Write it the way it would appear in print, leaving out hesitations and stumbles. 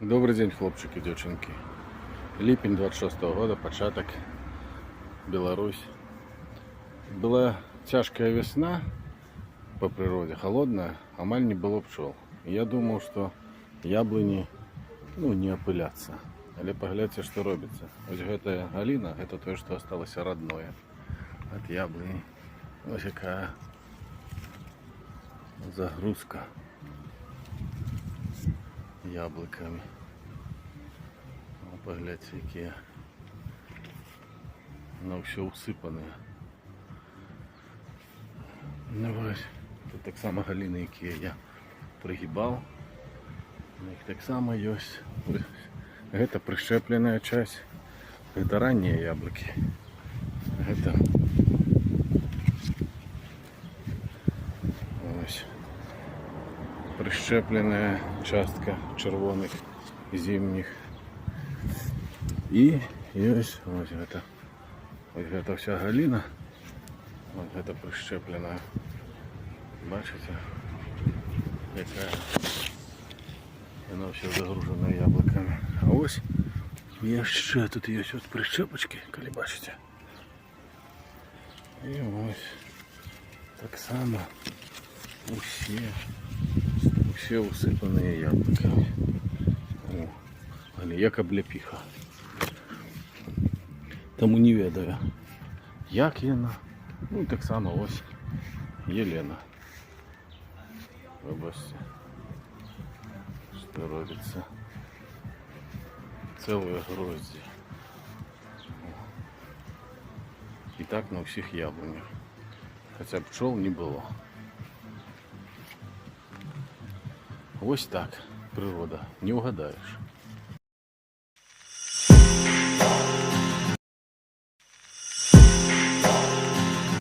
Добрый день, хлопчики, девчонки. Липень 26-го года, початок, Беларусь. Была тяжкая весна по природе, холодная, амаль не было пчел. Я думал, что яблони не опыляться. Але поглядьте, что робится. Вот эта галина, это то, что осталось родное от яблони. Вот какая загрузка яблоками. Поглядьте, які воно все усипане. Ось. Тут так само галіни, які я пригибав. У них так само є. Это прищепленная часть. Это ранние яблоки. Это ось прищепленная частка червоних зимних. И есть вот это вся галина, вот это прищепленная, бачите, какая она все загружена яблоками. А ось є ще тут є от прищепочки, коли бачите. І ось так само усі усипані яблуками. О, як облепиха. Тому не ведаю, як вона. Ну так само ось Єлена. Вибачте, що робиться. Целые грозди. І так на всіх яблунях. Хоча пчел не було. Ось так природа, не угадаєш.